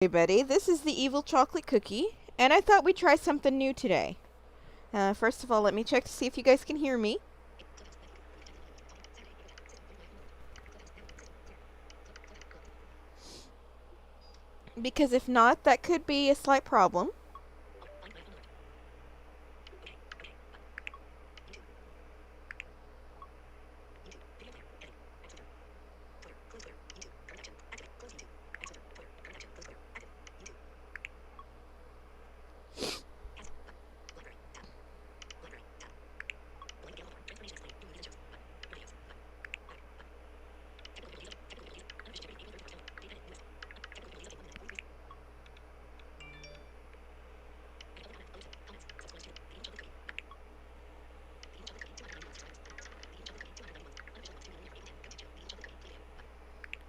Everybody, this is the Evil Chocolate Cookie, and I thought we'd try something new today. First of all, let me check to see if you guys can hear me. Because if not, that could be a slight problem.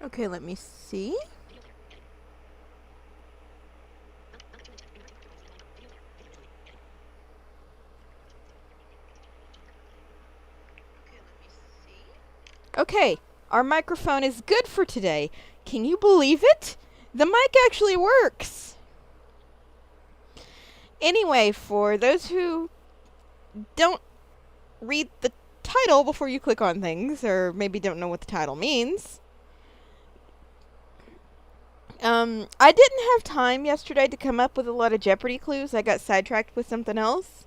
Okay, let me see. Okay, our microphone is good for today. Can you believe it? The mic actually works. Anyway, for those who don't read the title before you click on things, or maybe don't know what the title means, I didn't have time yesterday to come up with a lot of Jeopardy clues. I got sidetracked with something else.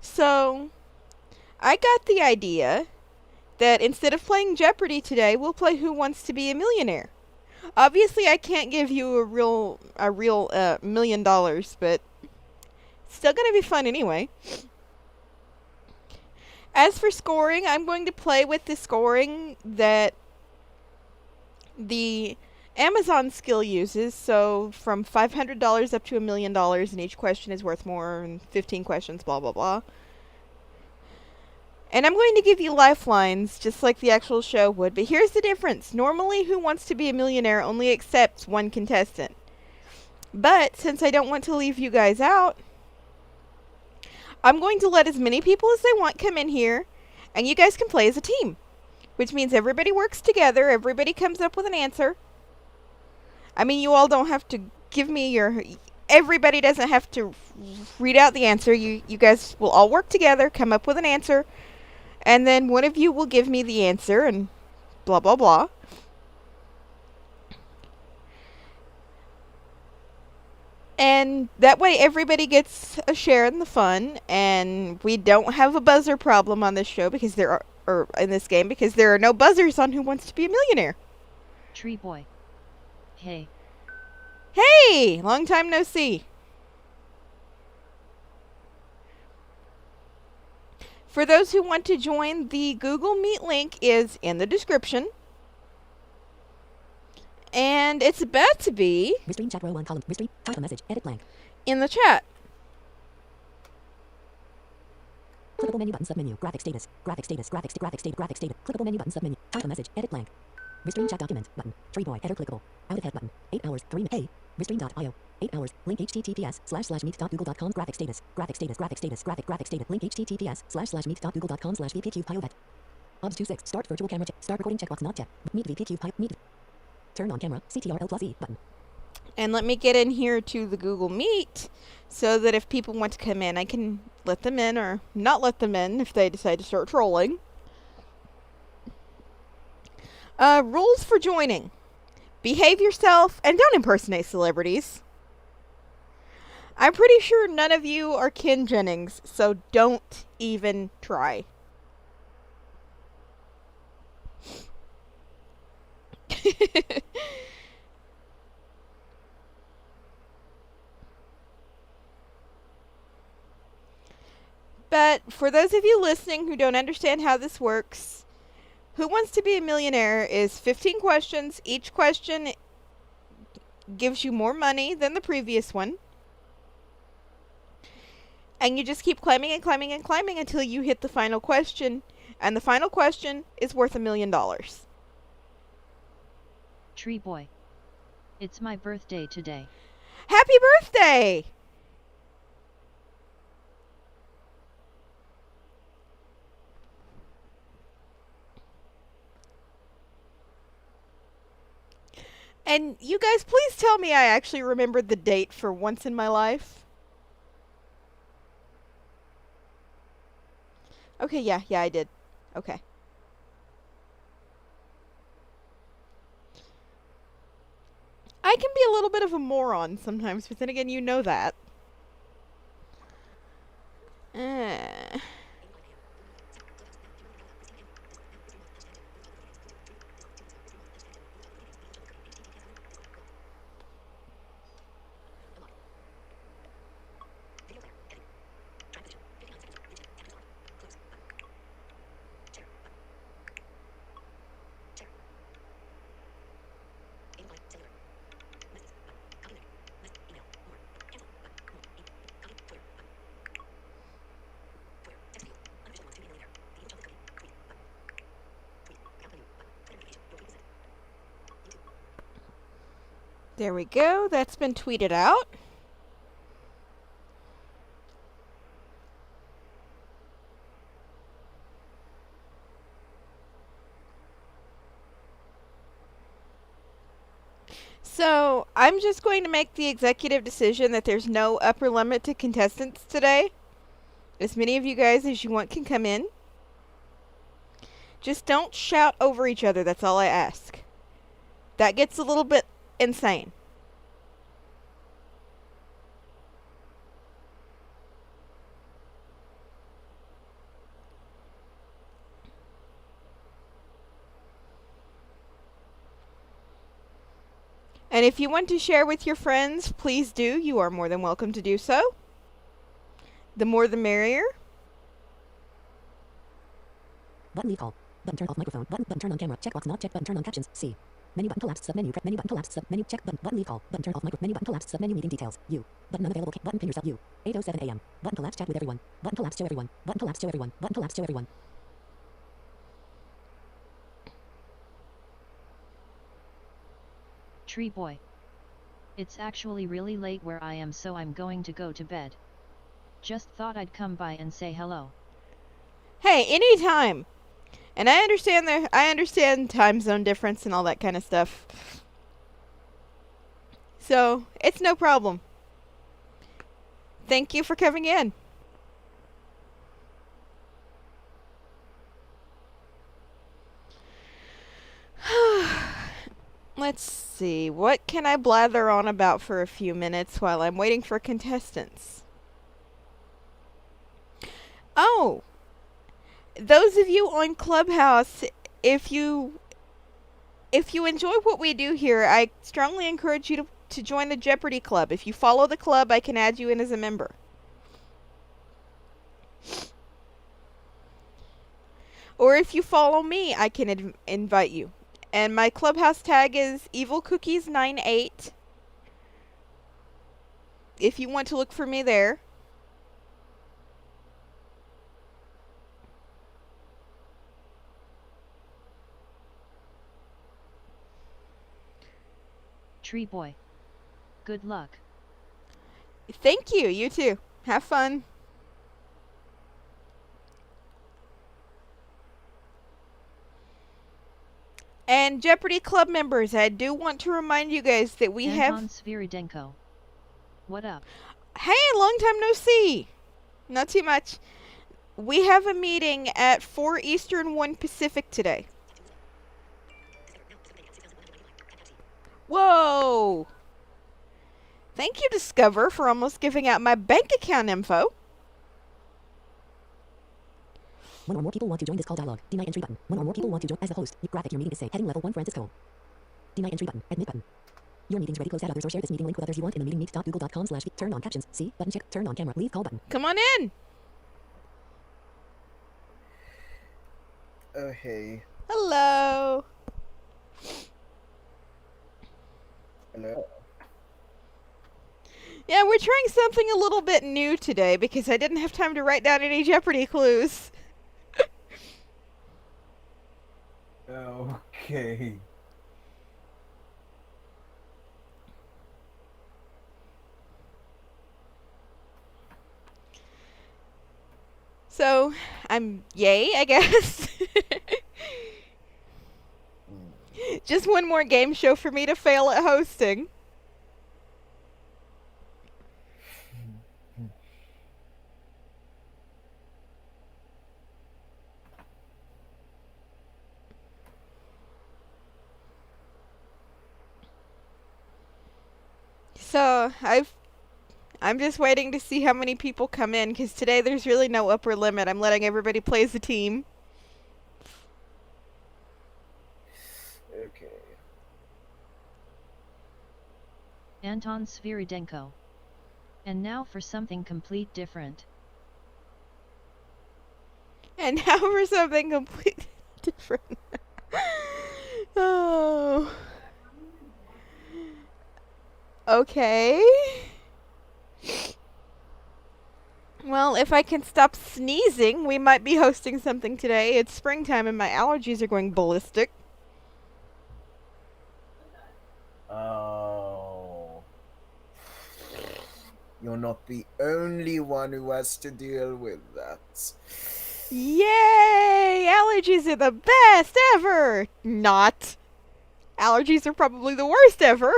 So, I got the idea that instead of playing Jeopardy today, we'll play Who Wants to Be a Millionaire. Obviously, I can't give you a real $1 million, but it's still gonna be fun anyway. As for scoring, I'm going to play with the scoring that the Amazon skill uses, so from $500 up to $1 million, and each question is worth more, and 15 questions, blah, blah, blah. And I'm going to give you lifelines, just like the actual show would, but here's the difference. Normally, Who Wants to Be a Millionaire only accepts one contestant. But, since I don't want to leave you guys out, I'm going to let as many people as they want come in here, and you guys can play as a team. Which means everybody works together, everybody comes up with an answer. I mean, you all don't have to give me your... Everybody doesn't have to read out the answer. You guys will all work together, come up with an answer, and then one of you will give me the answer, and blah, blah, blah. And that way everybody gets a share in the fun, and we don't have a buzzer problem on this show because there are... or in this game, because there are no buzzers on Who Wants to Be a Millionaire. Tree boy. Hey. Hey! Long time no see. For those who want to join, the Google Meet link is in the description. And it's about to be... Restream chat row 1 column. Restream. Title message. Edit blank. in the chat. Clickable menu button submenu. Graphic status. Graphic status. Graphic status. Graphic status. Clickable menu button submenu. Title message. Edit blank. Restream chat document button. Tree boy. Header clickable. Out of head button. 8 hours. 3 Hey. Restream.io. 8 hours. Link https://meet.google.com. Graphic status. Graphic status. Graphic status. Graphic status. Link https://meet.google.com/vpq.io. OBS 26. Start virtual camera. Start recording checkbox not checked. Meet vpq. Meet. Turn on camera. CTRL+E button. And let me get in here to the Google Meet so that if people want to come in, I can let them in or not let them in if they decide to start trolling. Rules for joining. Behave yourself and don't impersonate celebrities. I'm pretty sure none of you are Ken Jennings, so don't even try. But for those of you listening who don't understand how this works, Who Wants to Be a Millionaire is 15 questions. Each question gives you more money than the previous one. And you just keep climbing and climbing and climbing until you hit the final question. And the final question is worth $1 million. Tree boy. It's my birthday today. Happy birthday! And And you guys, please tell me I actually remembered the date for once in my life. Okay, yeah, I did. Okay. I can be a little bit of a moron sometimes, but then again, you know that. Uh, there we go. That's been tweeted out. So, I'm just going to make the executive decision that there's no upper limit to contestants today. As many of you guys as you want can come in. Just don't shout over each other, that's all I ask. That gets a little bit insane. And if you want to share with your friends, please do. You are more than welcome to do so. The more the merrier. Button leave call. Button turn off microphone. Button turn on camera. Checkbox not checked. Button turn on captions. C. Menu button collapsed. Submenu. Menu button collapsed. Submenu. Check button leave call. Button turn off micro. Menu button collapsed. Submenu meeting details. U. Button unavailable. Button pin yourself. U. 8:07 a.m. Button collapse chat with everyone. Button collapse show everyone. Button collapse show everyone. Button collapse show everyone. Tree boy. It's actually really late where I am, so I'm going to go to bed. Just thought I'd come by and say hello. Hey, anytime. And I understand time zone difference and all that kind of stuff. So, it's no problem. Thank you for coming in. Let's see, what can I blather on about for a few minutes while I'm waiting for contestants? Oh, those of you on Clubhouse, if you enjoy what we do here, I strongly encourage you to join the Jeopardy Club. If you follow the club, I can add you in as a member. Or if you follow me, I can invite you. And my Clubhouse tag is EvilCookies98. If you want to look for me there. Tree boy. Good luck. Thank you. You too. Have fun. And Jeopardy Club members, I do want to remind you guys that we Anton Sviridenko. What up? Hey, long time no see. Not too much. We have a meeting at 4 Eastern, 1 Pacific today. Whoa! Thank you, Discover, for almost giving out my bank account info. One or more people want to join this call dialog. Deny entry button. One or more people want to join as the host. Graphic your meeting is say heading level 1 Francisco. Deny entry button. Admit button. Your meeting's ready. Close at others or share this meeting link with others you want in the meeting. Meet.google.com/ turn on captions. See button check. Turn on camera. Leave call button. Come on in. Oh, hey. Hello. Hello. Yeah, we're trying something a little bit new today because I didn't have time to write down any Jeopardy clues. Okay. So, I'm yay, I guess. Just one more game show for me to fail at hosting. So, I'm just waiting to see how many people come in, because today there's really no upper limit. I'm letting everybody play as a team. Okay. Anton Sviridenko. And now for something complete different. And now for something completely different. Oh. Okay. Well, if I can stop sneezing, we might be hosting something today. It's springtime and my allergies are going ballistic. Oh. You're not the only one who has to deal with that. Yay! Allergies are the best ever! Not. Allergies are probably the worst ever.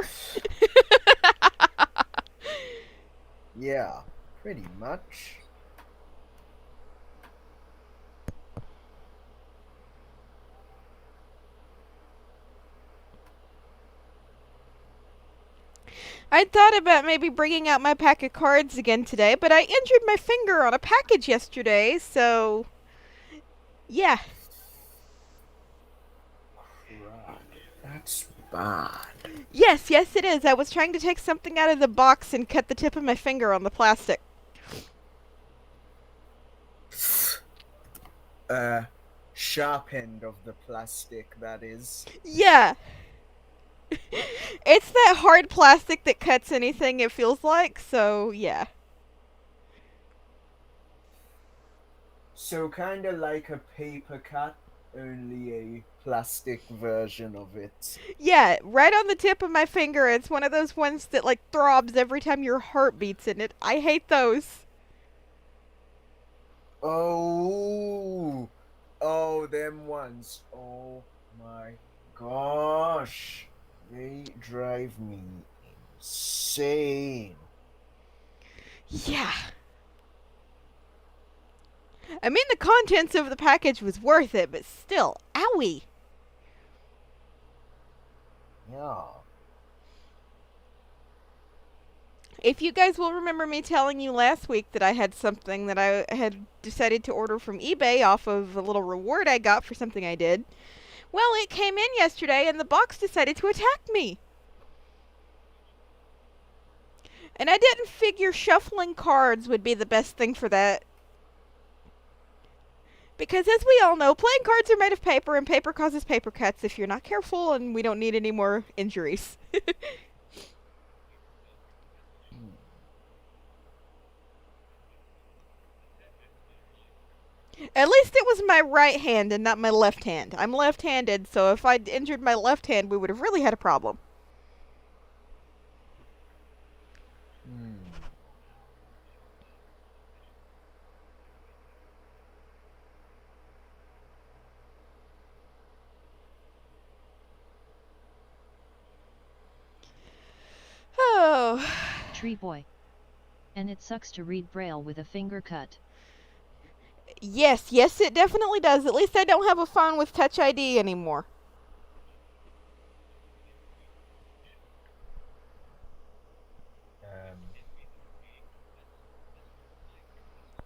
Yeah, pretty much. I thought about maybe bringing out my pack of cards again today, but I injured my finger on a package yesterday, so yeah. Crap, that's bad. Yes, it is. I was trying to take something out of the box and cut the tip of my finger on the plastic. Sharp end of the plastic, that is. Yeah. It's that hard plastic that cuts anything it feels like, so yeah. So kinda like a paper cut, only a plastic version of it. Yeah, right on the tip of my finger. It's one of those ones that like throbs every time your heart beats in it. I hate those. Oh, them ones. Oh my gosh. They drive me insane. Yeah. I mean, the contents of the package was worth it, but still, owie. Yeah. If you guys will remember me telling you last week that I had something that I had decided to order from eBay off of a little reward I got for something I did, well, it came in yesterday and the box decided to attack me. And I didn't figure shuffling cards would be the best thing for that. Because as we all know, playing cards are made of paper and paper causes paper cuts if you're not careful, and we don't need any more injuries. At least it was my right hand and not my left hand. I'm left-handed, so if I'd injured my left hand, we would have really had a problem. Oh. Tree boy. And it sucks to read Braille with a finger cut. Yes, it definitely does. At least I don't have a phone with Touch ID anymore.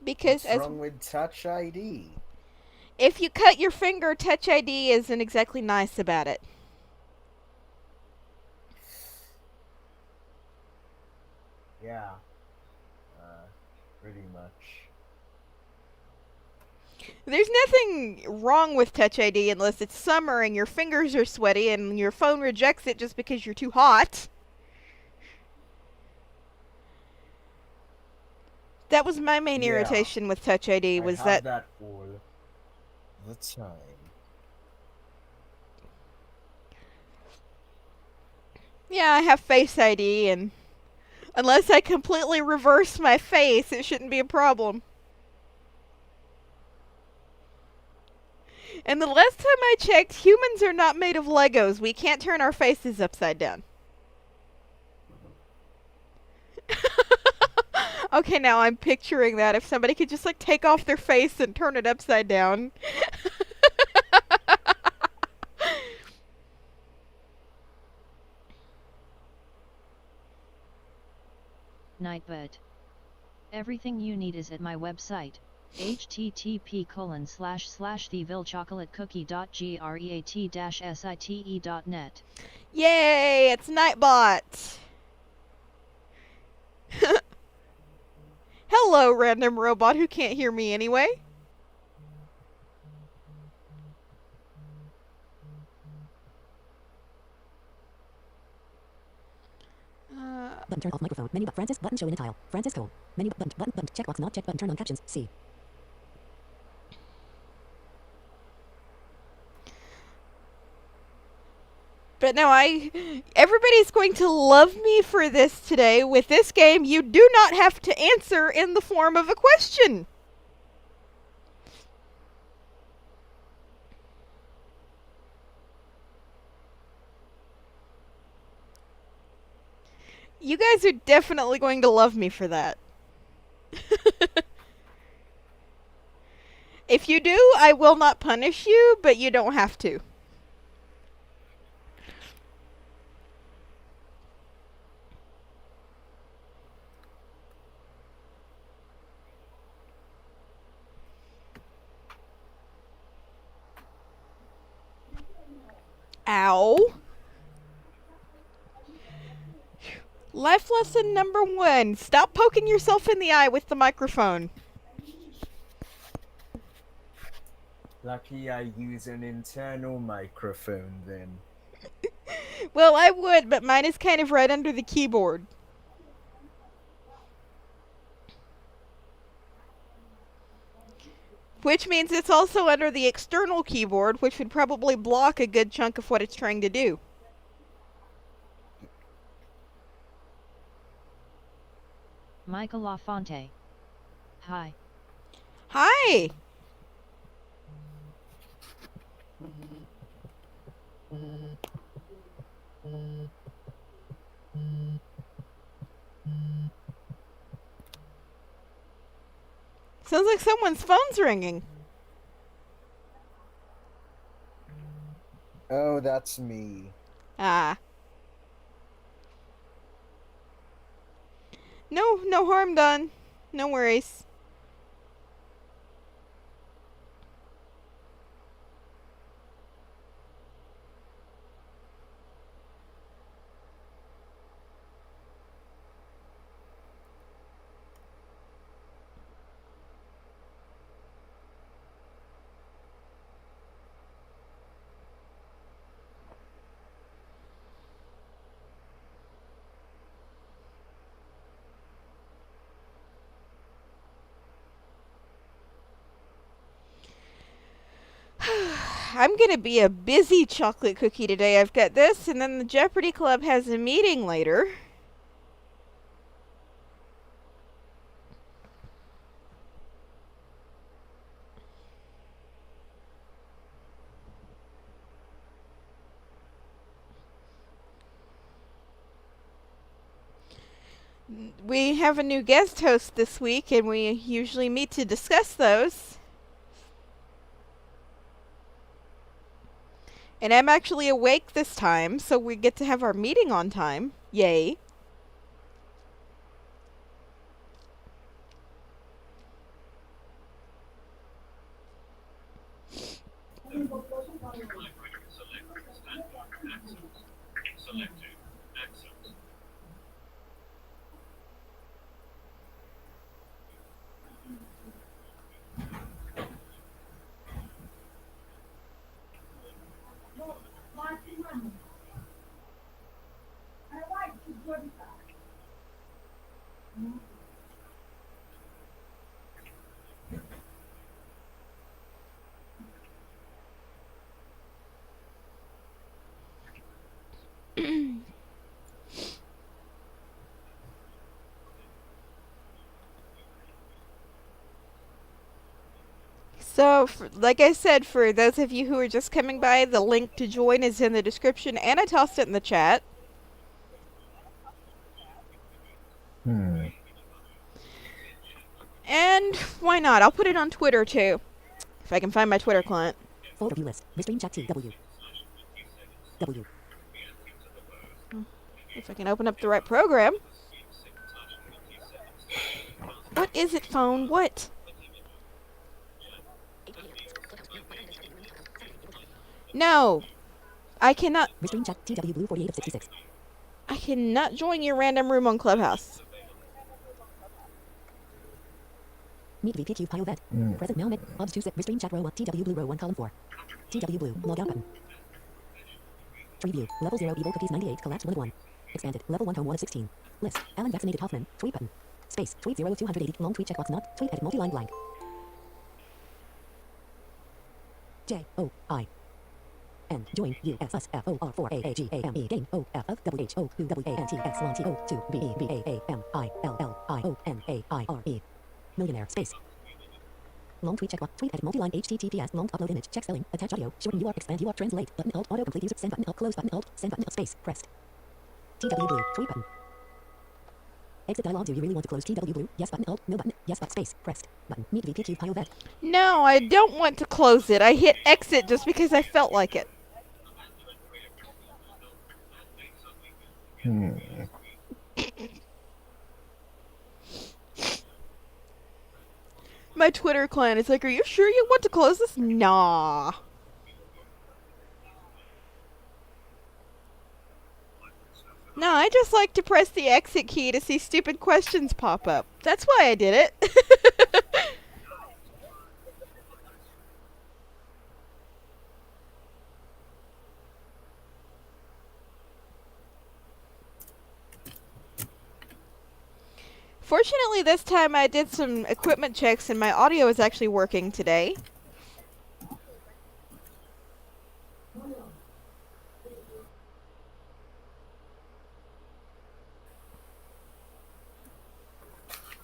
Because What's wrong with Touch ID? if you cut your finger, Touch ID isn't exactly nice about it. Yeah. Pretty much. There's nothing wrong with Touch ID unless it's summer and your fingers are sweaty and your phone rejects it just because you're too hot. That was my main irritation with Touch ID was I have that that all the time. yeah, I have Face ID, and unless I completely reverse my face, it shouldn't be a problem. And the last time I checked, humans are not made of Legos. We can't turn our faces upside down. Okay, now I'm picturing that. If somebody could just, like, take off their face and turn it upside down. Nightbird. Everything you need is at my website, http://thevillechocolatecookie.great-site.net. Yay, it's Nightbot. Hello, random robot who can't hear me anyway. Button turn off microphone. Menu but Francis button show in a tile. Francis Cole. Menu button checkbox not checked button turn on captions. C. But no, everybody's going to love me for this today. With this game, you do not have to answer in the form of a question. You guys are definitely going to love me for that. If you do, I will not punish you, but you don't have to. Ow. Life lesson number 1. Stop poking yourself in the eye with the microphone. Lucky I use an internal microphone then. Well, I would, but mine is kind of right under the keyboard. Which means it's also under the external keyboard, which would probably block a good chunk of what it's trying to do. Michael LaFonte. Hi. Hi! Sounds like someone's phone's ringing. Oh, that's me. Ah. No harm done. No worries. I'm gonna be a busy chocolate cookie today. I've got this, and then the Jeopardy Club has a meeting later. We have a new guest host this week, and we usually meet to discuss those. And I'm actually awake this time, so we get to have our meeting on time. Yay. So, like I said, for those of you who are just coming by, the link to join is in the description, and I tossed it in the chat. Hmm. And why not? I'll put it on Twitter too, if I can find my Twitter client. Folder view list. Restream chat T W. W. If I can open up the right program. What is it, phone? What? No. I cannot. Restream chat TW Blue 48 of 66. I cannot join your random room on Clubhouse. Meet VPQ pile vet. Present now. Obs 2 set. Restream chat row 1. TW Blue row 1 column 4. TW Blue. Log out button. Tree view. Level 0 evil cookies 98. Collapse 1 of 1. Expanded. Level 1 home 1 of 16. List. Alan vaccinated Hoffman. Tweet button. Space. Tweet 0 of 280. Long tweet checkbox not. Tweet edit multi-line blank. J O I N join U S S F O R 4 A A G A M E game O F F W H O U W A N T S 1 T O 2 B E B A A M I L L I O N A I R E millionaire space. Long tweet checkbox. Tweet edit multi-line HTTPS. Long upload image. Check spelling. Attach audio. Shorten URL. Expand URL. Translate. Button alt. Auto complete. Use send button alt. Close button alt. Send button alt. Space. Pressed. TW blue. Tweet button. Exit dialog. Do you really want to close TW blue? Yes button alt. No button. Yes but space. Pressed. Button. Meet VPQ pile vet. No, I don't want to close it. I hit exit just because I felt like it. My Twitter client is like, are you sure you want to close this? Nah. No, I just like to press the exit key to see stupid questions pop up. That's why I did it. Fortunately, this time I did some equipment checks and my audio is actually working today.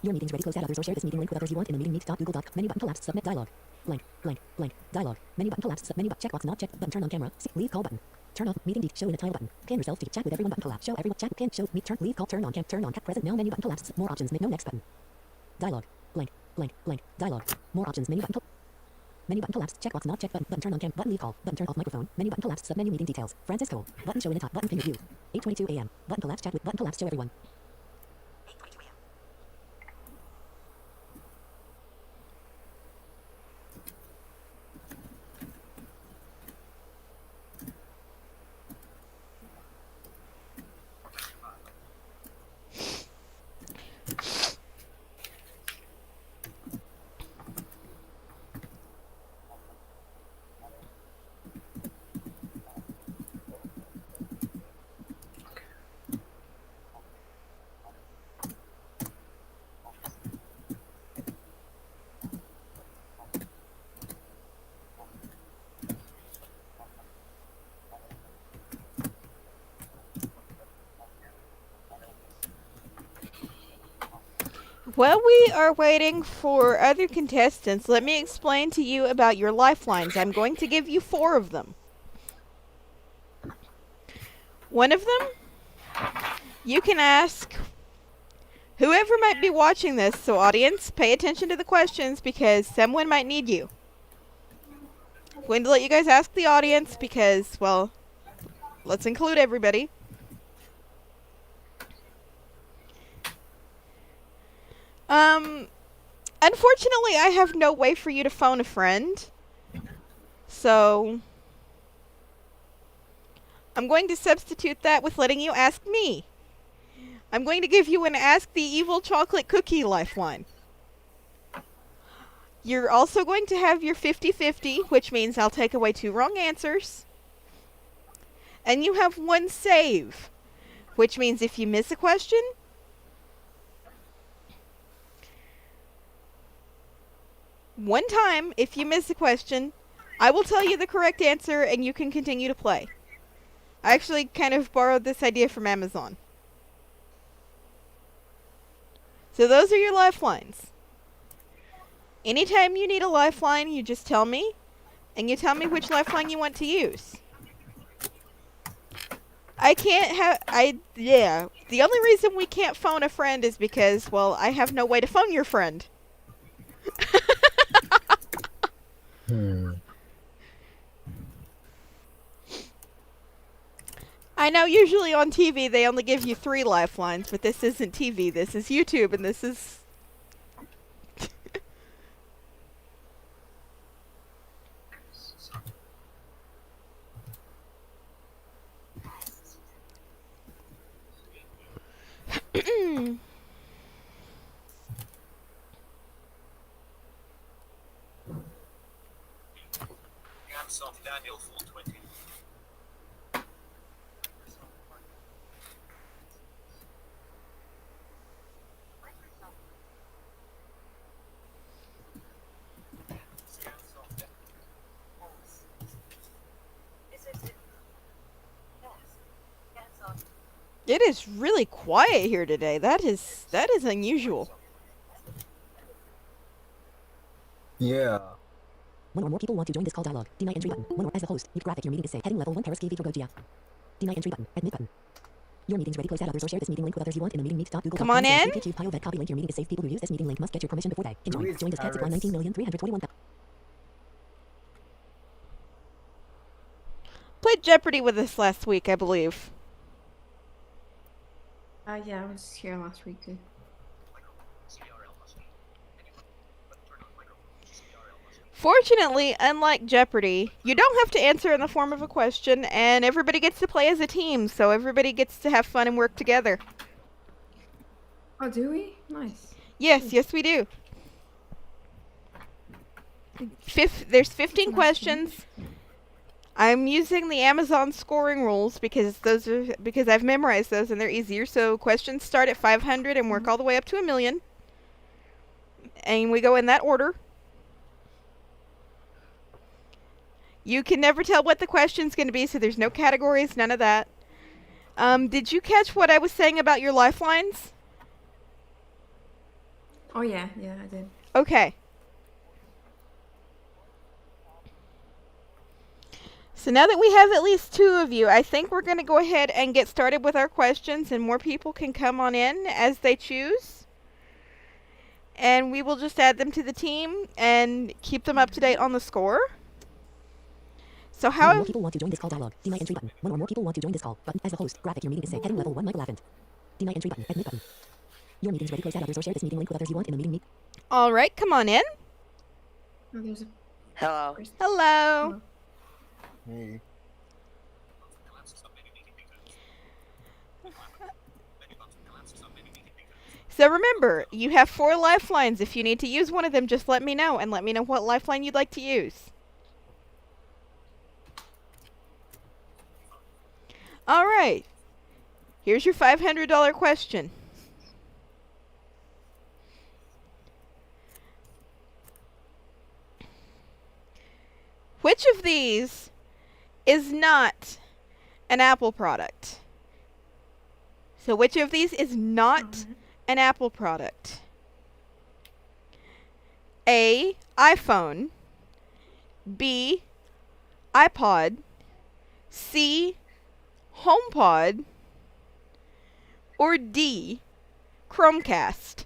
Your meeting's ready. Close out others or share this meeting link with others you want in the meeting. Meet.google.com. Menu button collapsed. Submit dialog. Blank. Blank. Blank. Dialog. Menu button collapsed. Menu button. Checkbox not checked. Button turn on camera. Leave call button. Turn off. Meeting show in a tile button. Pin yourself to chat with everyone button collapse. Show everyone chat. Pin show. Meet turn. Leave call. Turn on cam. Turn on cap. Present now. Menu button collapsed. More options. No next button. Dialog. Blank. Blank. Blank. Dialog. More options. Menu button. Menu button collapsed. Checkbox not checked. Button turn on cam. Button leave call. Button turn off microphone. Menu button collapsed. Submenu meeting details. Francis Cole. Button show in a top. Button pin review. 8:22 a.m. Button collapse chat with. Button collapse show everyone. While we are waiting for other contestants, let me explain to you about your lifelines. I'm going to give you 4 of them. One of them, you can ask whoever might be watching this. So audience, pay attention to the questions because someone might need you. I'm going to let you guys ask the audience because, well, let's include everybody. Unfortunately, I have no way for you to phone a friend. So, I'm going to substitute that with letting you ask me. I'm going to give you an Ask the Evil Chocolate Cookie lifeline. You're also going to have your 50-50, which means I'll take away 2 wrong answers. And you have 1 save, which means if you miss a question, one time, if you miss a question, I will tell you the correct answer and you can continue to play. I actually kind of borrowed this idea from Amazon. So those are your lifelines. Anytime you need a lifeline, you just tell me, and you tell me which lifeline you want to use. I can't have, yeah. The only reason we can't phone a friend is because, well, I have no way to phone your friend. I know usually on TV they only give you 3 lifelines, but this isn't TV, this is YouTube, and this is... Daniel 420. It is really quiet here today. That is unusual. Yeah. One or more people want to join this call dialog. Deny entry button. One or as the host. Mute graphic your meeting is saved. Heading level 1 Paris KV for Gogia. Deny entry button. Admit button. Your meeting's ready. Please add others or share this meeting link with others you want in the meeting meet.google.com. Come on in. Copy link. Your meeting is saved. People who use this meeting link must get your permission before they can join. Who is Joined as cats at Paris? 19,321,000. Played Jeopardy with us last week, I believe. Yeah, I was here last week too. Fortunately, unlike Jeopardy, you don't have to answer in the form of a question, and everybody gets to play as a team, so everybody gets to have fun and work together. Oh, do we? Nice. Yes, yes we do. There's 15 nice questions. I'm using the Amazon scoring rules because I've memorized those and they're easier. So questions start at 500 and work all the way up to 1,000,000. And we go in that order. You can never tell what the question's going to be, so there's no categories, none of that. Did you catch what I was saying about your lifelines? Oh yeah, I did. Okay. So now that we have at least 2 of you, I think we're going to go ahead and get started with our questions, and more people can come on in as they choose. And we will just add them to the team and keep them up to date on the score. So One or how... more people want to join this call dialog. Deny entry button. One or more people want to join this call button. As the host. Graphic your meeting is saved. Heading level 1 Michael Avent. Deny entry button. Admit button. Your meeting's ready. Please add others or share this meeting link with others you want in the meeting meet. All right, come on in. Oh, there's a Hello. person. Hello. Hey. So remember, you have 4 lifelines. If you need to use one of them, just let me know, and let me know what lifeline you'd like to use. All right. Here's your $500 question. Which of these is not an Apple product? So which of these is not an Apple product? A, iPhone. B, iPod. C, HomePod. Or D, Chromecast.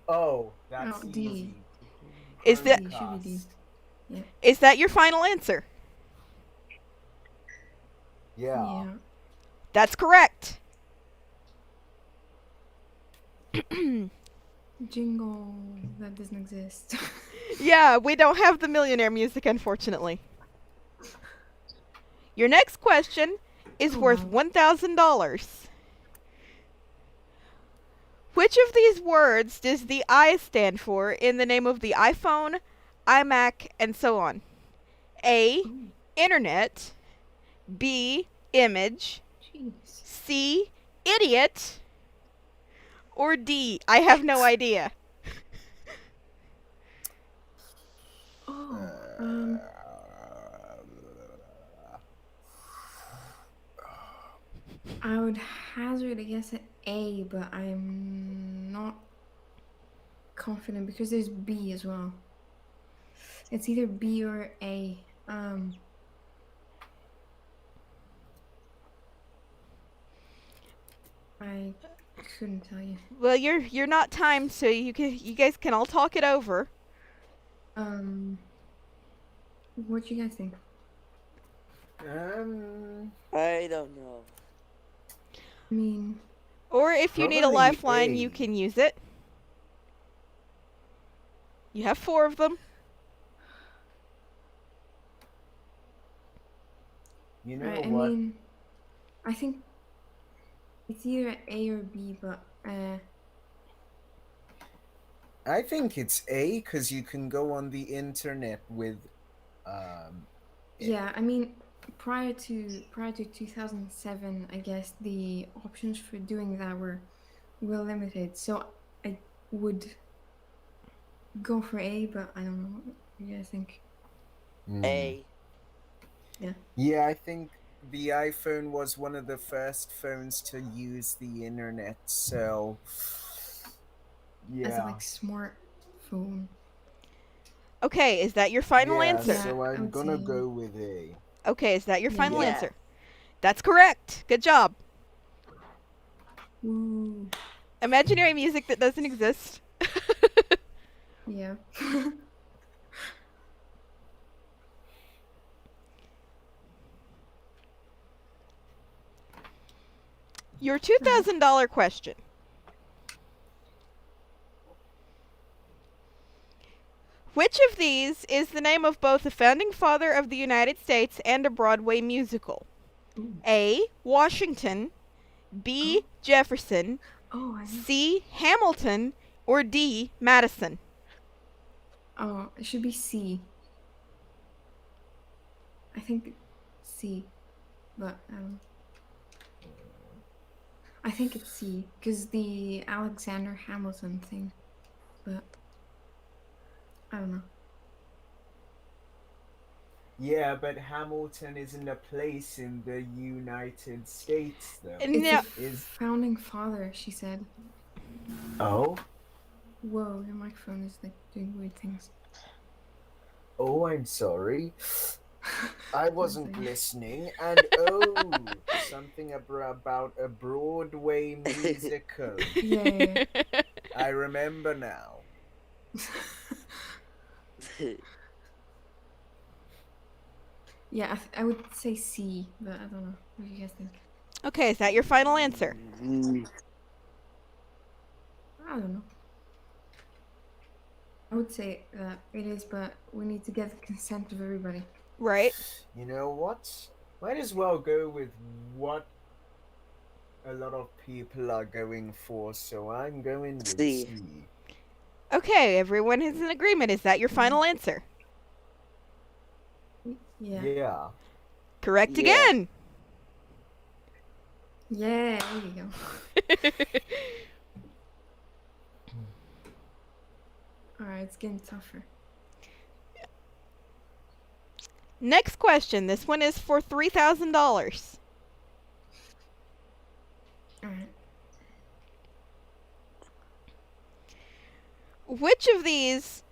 Oh, that's Oh, D. easy. Is that- D, should be D. Is that your final answer? Yeah. That's correct. Jingle. That doesn't exist. Yeah, we don't have the millionaire music, unfortunately. Your next question is worth $1,000. Which of these words does the I stand for in the name of the iPhone, iMac, and so on? A, internet. B, image. Jeez. C, idiot. Or D, I have no idea. Oh. I would hazard a guess at A, but I'm not confident because there's B as well. It's either B or A. I couldn't tell you. Well, you're not timed, so you guys can all talk it over. What do you guys think? I don't know. I mean, Or if you need a Probably lifeline, you A. can use it. You have 4 of them. You know I what? mean, I think it's either A or B, but I think it's A because you can go on the internet with yeah. I mean, prior to 2007, I guess the options for doing that were limited. So I would go for A, but I don't know. What you guys think? A. Yeah, I think the iPhone was one of the first phones to use the internet, so As a yeah. like smartphone. Okay, is that your final Yeah, answer? so I I'm would gonna say- go with A. Okay, is that your Yeah. final Yeah. answer? That's correct. Good job. Ooh, Imaginary music that doesn't exist. yeah. Your $2,000 question. Which of these is the name of both a founding father of the United States and a Broadway musical? Ooh. A. Washington, B. Jefferson, Oh, I know. C. Hamilton, or D. Madison? Oh, it should be C. I think C, but I think it's C because the Alexander Hamilton thing, but I don't know. Yeah, but Hamilton isn't a place in the United States, though. It's No. the founding father, she said. Oh? Whoa, your microphone is like doing weird things. Oh, I'm sorry. I wasn't Sorry. listening. And oh, something about a Broadway musical. Yeah. I remember now. Yeah, I would say C, but I don't know. What do you guys think? Okay, is that your final answer? I don't know. I would say that it is, but we need to get the consent of everybody. Right. You know what? Might as well go with what a lot of people are going for, so I'm going with C. C. Okay, everyone is in agreement. Is that your final answer? Yeah. Yeah. Correct Yeah. again. Yeah, there you go. Alright, it's getting tougher. Next question. This one is for $3,000. Alright. Which of these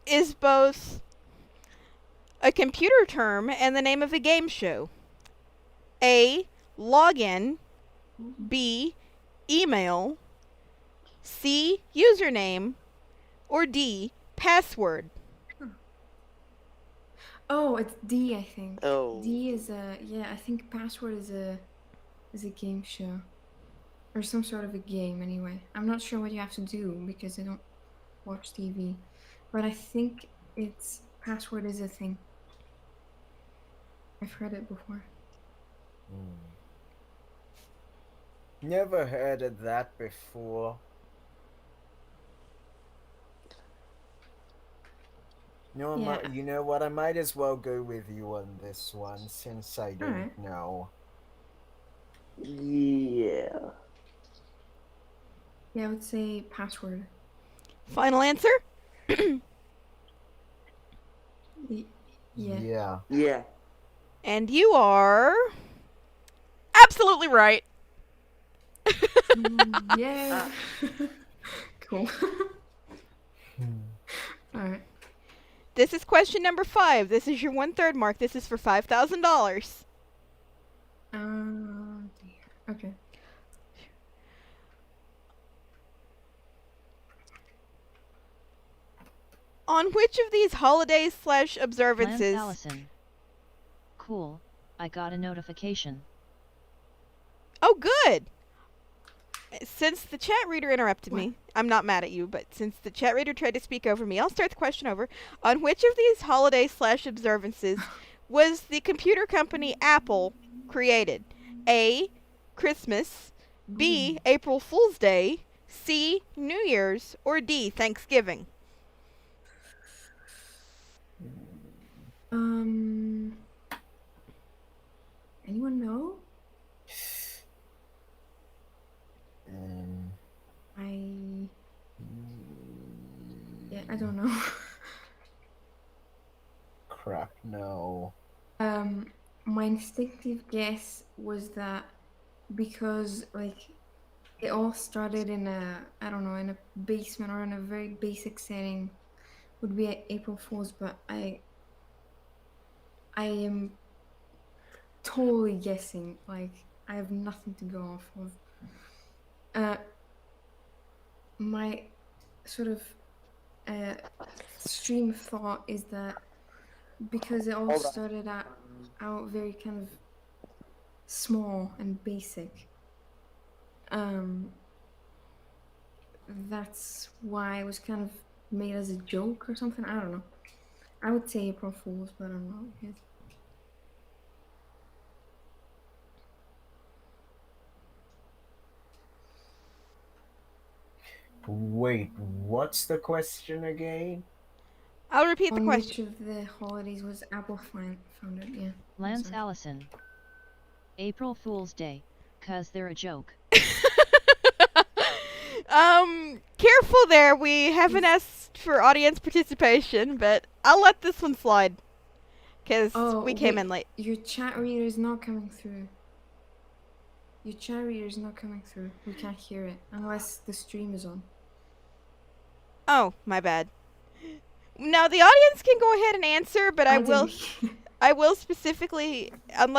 is both a computer term and the name of a game show? A. Login, B. Email, C. Username, or D. Password? Oh, it's D, I think. Oh. D is I think password is a game show. Or some sort of a game anyway. I'm not sure what you have to do because I don't watch TV. But I think it's password is a thing. I've heard it before. Never heard of that before. No, Yeah. you know what? I might as well go with you on this one since I don't Alright. know. Yeah. Yeah, I would say password. Final answer? Yeah. Yeah. And you are absolutely right. Yeah. Cool. Alright. This is question number 5. This is your 1/3 mark. This is for $5,000. Okay. On which of these holidays / Lance observances? Allison. Cool, I got a notification. Oh, good. Since the chat reader interrupted me, I'm not mad at you, but since the chat reader tried to speak over me, I'll start the question over. On which of these holidays / observances was the computer company Apple created? A. Christmas, B. April Fool's Day, C. New Year's, or D. Thanksgiving? Anyone know? I don't know. Crap, no. My instinctive guess was that because it all started in a basement or in a very basic setting would be at April Fool's, but I am totally guessing. I have nothing to go off of. My sort of stream of thought is that because it all started out very kind of small and basic, that's why it was kind of made as a joke or something. I don't know. I would say April Fool's, but I don't know. Yes. Wait, what's the question again? I'll repeat the On question. which of the holidays was Apple founded? Yeah. Lance Sorry. Allison. April Fool's Day, 'cause they're a joke. Careful there. We haven't asked for audience participation, but I'll let this one slide. Because we came in late. Your chat reader is not coming through. Your chat reader is not coming through. We can't hear it unless the stream is on. Oh, my bad. Now the audience can go ahead and answer, but I will specifically, as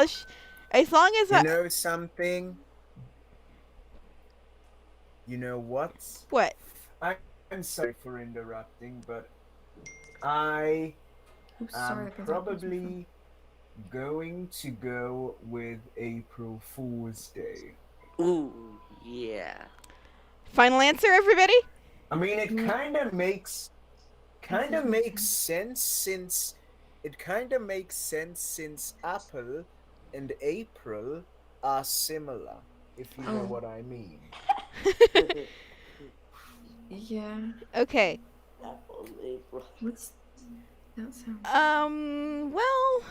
long as You know something? You know what? What? I'm sorry for interrupting, but I am probably going to go with April Fool's Day. Ooh, yeah. Final answer, everybody? I mean, it kind of makes sense since Apple and April are similar, if you know what I mean. Yeah. Okay. Apple and April. What's that sound? Well,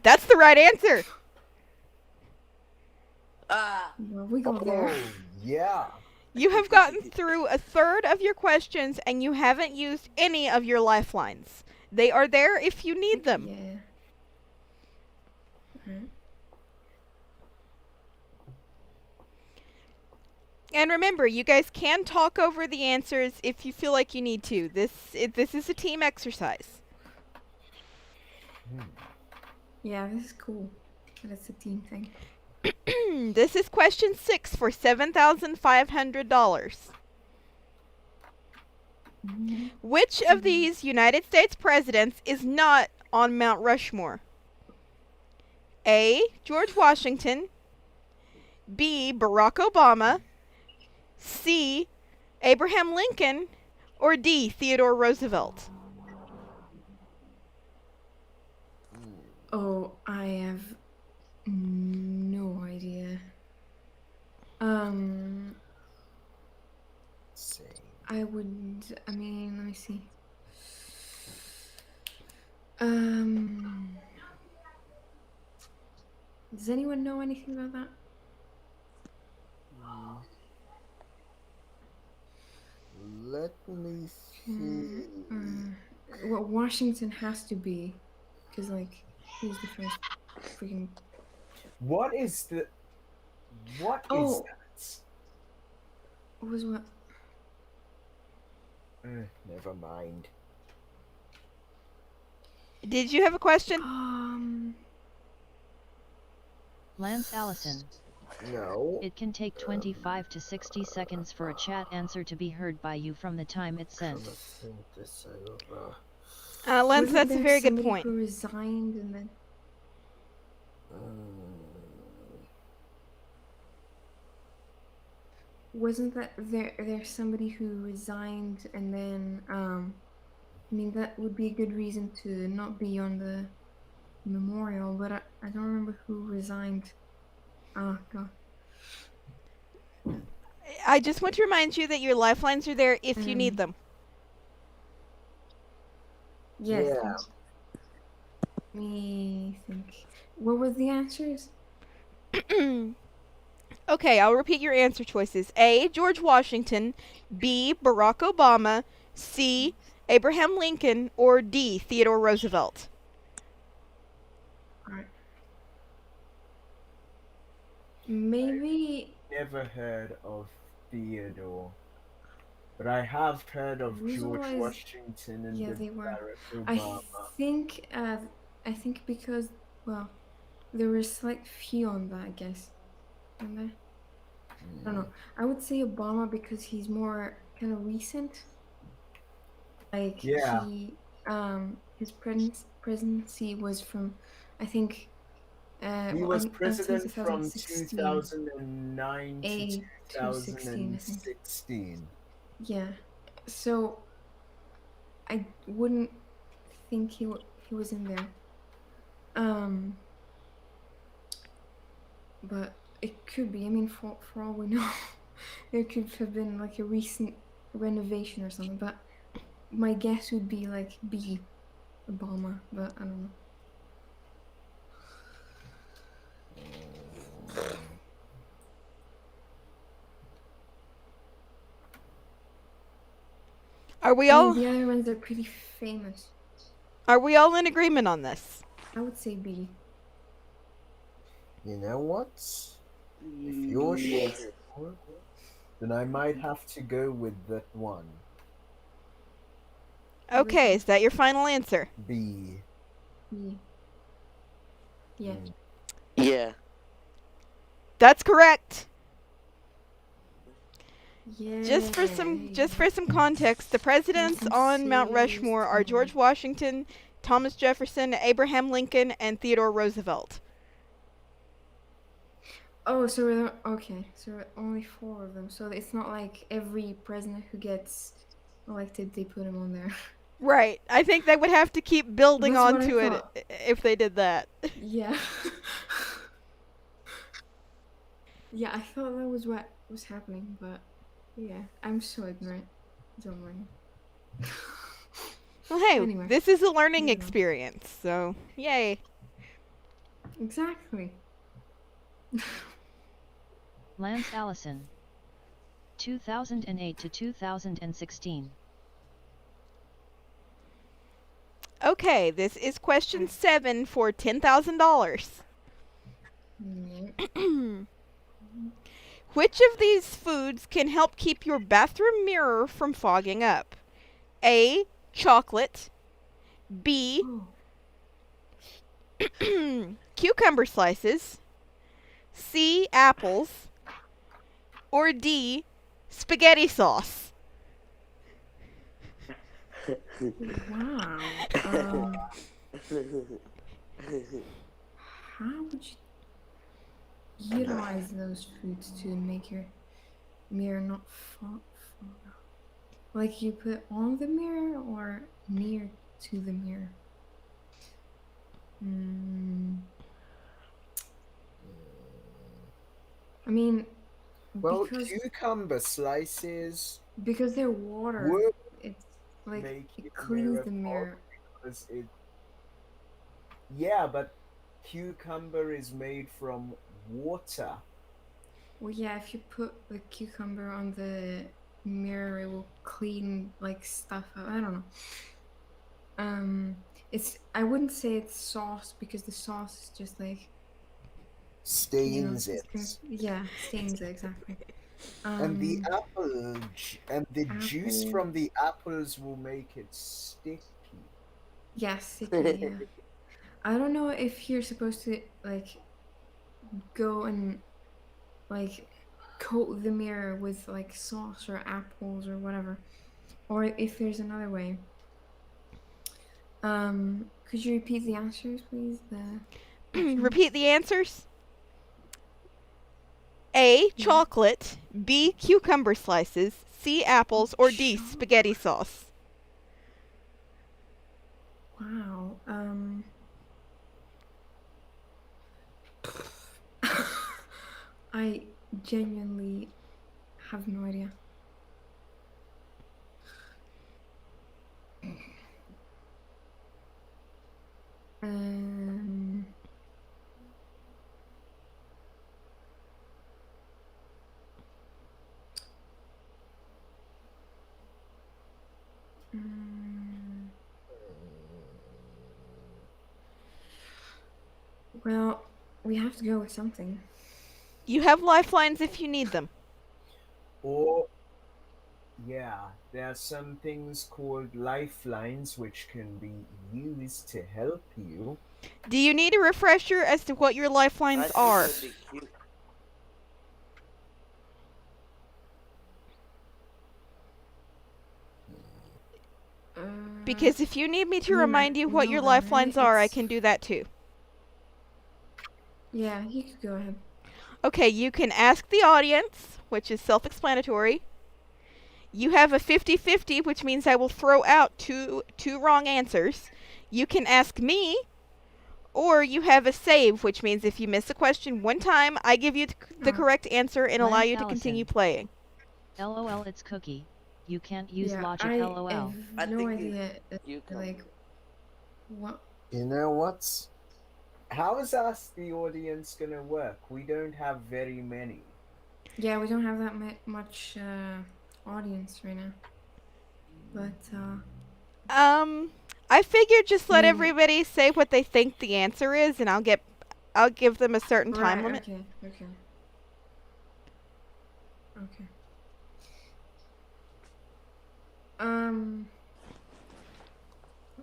that's the right answer. Well, we go there. Oh, yeah. You have gotten through 1/3 of your questions, and you haven't used any of your lifelines. They are there if you need them. Yeah. Alright. And remember, you guys can talk over the answers if you feel like you need to. This is a team exercise. Yeah, this is cool. But it's a team thing. This is question 6 for $7,500. Which of these United States presidents is not on Mount Rushmore? A. George Washington, B. Barack Obama, C. Abraham Lincoln, or D. Theodore Roosevelt? Oh, I have no idea. Same. Let me see. Does anyone know anything about that? Let me see. Well, Washington has to be, because he's the first freaking. What is that? What was what? Never mind. Did you have a question? Lance Allison. No. It can take 25 to 60 seconds for a chat answer to be heard by you from the time it's sent. Trying to think this over. Lance, Wasn't that's a there very good somebody point. who resigned and then wasn't that there's somebody who resigned and then I mean that would be a good reason to not be on the memorial, but I don't remember who resigned. Oh god. I just want to remind you that your lifelines are there if you need them. Yes. Yeah. Let me think. What were the answers? Okay, I'll repeat your answer choices. A. George Washington. B. Barack Obama. C. Abraham Lincoln. Or D. Theodore Roosevelt. Alright. Maybe Never heard of Theodore. But I have heard of Roosevelt George is- Washington and yeah, they were. Barack I Obama. think because well, there were a slight few on that, I guess. Weren't there? I don't know. I would say Obama because he's more kind of recent. Like Yeah. he his presidency was from I think He was president from 2016. 2009 A to to 16, I think. 2016. Yeah. So I wouldn't think he was in there. But it could be. I mean, for all we know, there could have been like a recent renovation or something. But my guess would be like B, Obama. But I don't know. Are we I all mean, the other ones are pretty famous. are we all in agreement on this? I would say B. You know what? If you're Yes. sure, then I might have to go with that one. Okay, is that your final answer? B. B. Yeah. Yeah. That's correct. Yeah. Just for some context, the presidents on Mount Rushmore are George Washington, Thomas Jefferson, Abraham Lincoln, and Theodore Roosevelt. Oh, so okay. So only 4 of them. So it's not like every president who gets elected, they put him on there. Right. I think they would have to keep building That's what I onto it thought. if they did that. Yeah. Yeah, I thought that was what was happening, but yeah, I'm so ignorant. Don't mind. Well, hey, Anyway. this is a learning Yeah. experience, so yay. Exactly. Lance Allison. 2008 to 2016. Okay, this is question 7 for $10,000. Yeah. Which of these foods can help keep your bathroom mirror from fogging up? A. Chocolate. B. Oh. Cucumber slices. C. Apples. Or D. Spaghetti sauce. Wow. How would you utilize those foods to make your mirror not fall out? Like you put on the mirror or near to the mirror? I mean, Well, because cucumber slices they're water, would it's like make it your cleans mirror the mirror. because it. Yeah, but cucumber is made from water. Well, yeah, if you put the cucumber on the mirror, it will clean like stuff out. I don't know. I wouldn't say it's sauce because the sauce is just like Stains it's it. yeah, stains it exactly. And the and the juice apple. from the apples will make it sticky. Yes, sticky. Yeah. I don't know if you're supposed to like go and like coat the mirror with like sauce or apples or whatever, or if there's another way. Could you repeat the answers, please? The options? Repeat the answers. A. Yeah. Chocolate. B. Cucumber slices. C. Apples. Or D. Spaghetti sauce. Wow. I genuinely have no idea. Um. mm, Well, we have to go with something. You have lifelines if you need them. Or, yeah, there are some things called lifelines which can be used to help you. Do you need a refresher as to what your I lifelines think are? it'd be cute. Because if you need me to I mean, remind you what no, your really, lifelines are, I it's- can do that too. Yeah, you could go ahead. Okay, you can ask the audience, which is self-explanatory. You have a 50-50, which means I will throw out two wrong answers. You can ask me, or you have a save, which means if you miss a question one time, I give you the Oh. correct answer and allow Lance you to Allison. continue playing. LOL, it's Cookie. You can't use Yeah, logic, I LOL. have I no think you- idea. Cucumber. Like, what? You know what? How is Ask the Audience gonna work? We don't have very many. Yeah, we don't have that much audience right now. But I figured just let mean- everybody say what they think the answer is, and I'll give them a certain time right, limit. Okay. Okay.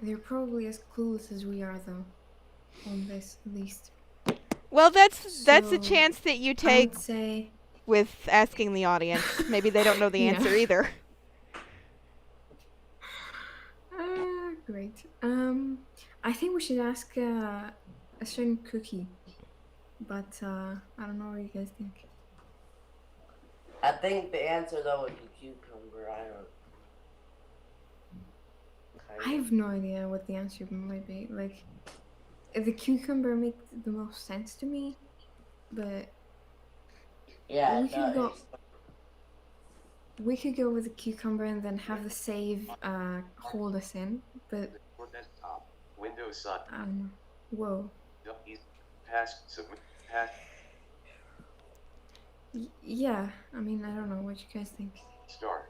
They're probably as clueless as we are, though. On this, at least. Well, that's a So, chance that you I take would say. with asking the audience. Maybe they don't know the Yeah. answer either. Great. I think we should ask a certain cookie, but I don't know what you guys think. I think the answer though would be cucumber. I don't. I have no idea what the answer might be. Like, the cucumber makes the most sense to me, but Yeah, we could go. it's- We could go with the cucumber and then have the save hold us in, but For desktop, Windows Sun, I don't know. Whoa. task submit, task, Yeah, I mean, I don't know what you guys think. star,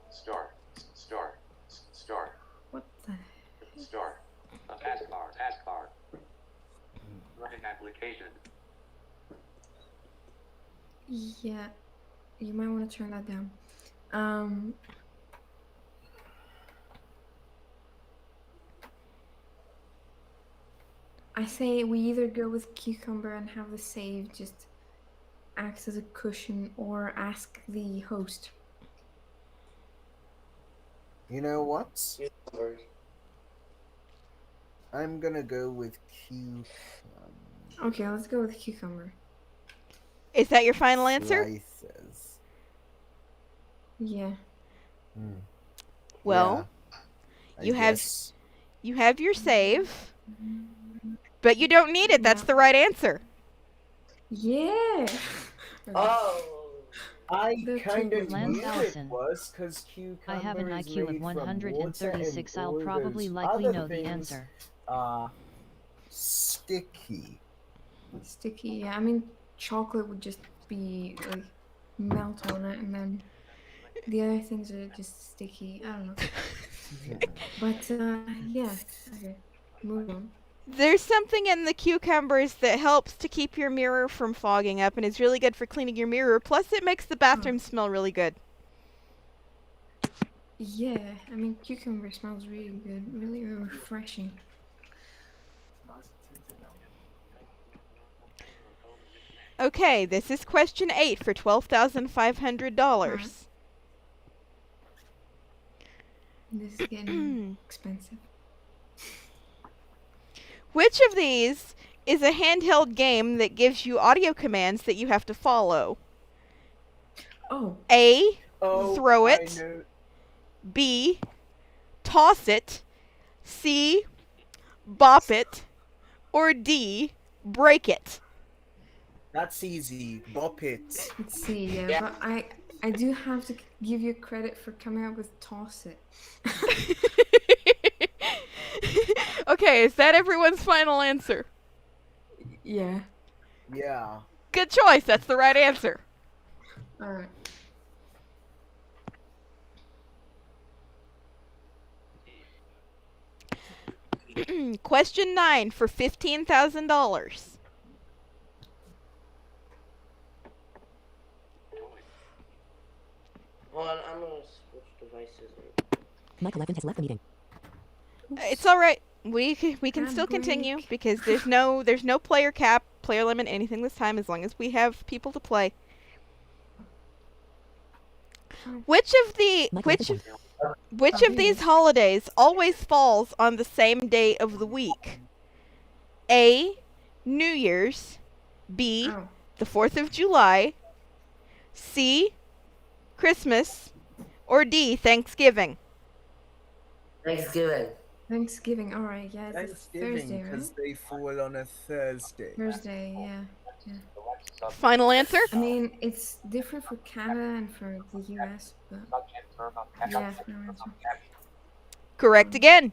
What the? a taskbar, running application, Yeah, you might want to turn that down. I say we either go with cucumber and have the save just acts as a cushion, or ask the host. You know what? cucumber. I'm gonna go with cucumber. Okay, let's go with cucumber. Is that your final answer? Slices. Yeah. Well, yeah, you I have- guess. You have your save, but you don't need it. That's the right answer. Yeah. Oh. I The kind of Lance knew Allison. it was because cucumber I have an is IQ of made from 136. water, and I'll all probably those likely other know the things answer. are sticky. Sticky. Yeah, I mean, chocolate would just be like melt on it, and then the other things are just sticky. I don't know. But yeah. Okay. Move on. There's something in the cucumbers that helps to keep your mirror from fogging up and is really good for cleaning your mirror. Plus, it makes the bathroom smell really good. Yeah, I mean, cucumber smells really good, really refreshing. Okay, this is question 8 for $12,500. This is getting expensive. Which of these is a handheld game that gives you audio commands that you have to follow? Oh, A. Oh, Throw I it. know. B. Toss it. C. Bop it. Or D. Break it. That's easy. Bop it. let's see, yeah, Yeah. but I do have to give you credit for coming up with toss it. Okay, is that everyone's final answer? Yeah. Yeah. Good choice, that's the right answer. Alright. Question 9 for $15,000. Hold on, I'm gonna switch devices. Michael Evans has left the meeting. It's all right. We can Ad still continue break. because there's no player cap, player limit, anything this time as long as we have people to play. Which of the Michael which Evans which of these holidays always falls on the same day of the week? A. New Year's. B. Oh. The 4th of July. C. Christmas. Or D. Thanksgiving. Thanksgiving. Thanksgiving, alright, yeah, it's Thanksgiving, Thursday, right? because they fall on a Thursday. Thursday, yeah. Final answer? I mean, it's different for Canada and for the US, but yeah, no answer. Correct again.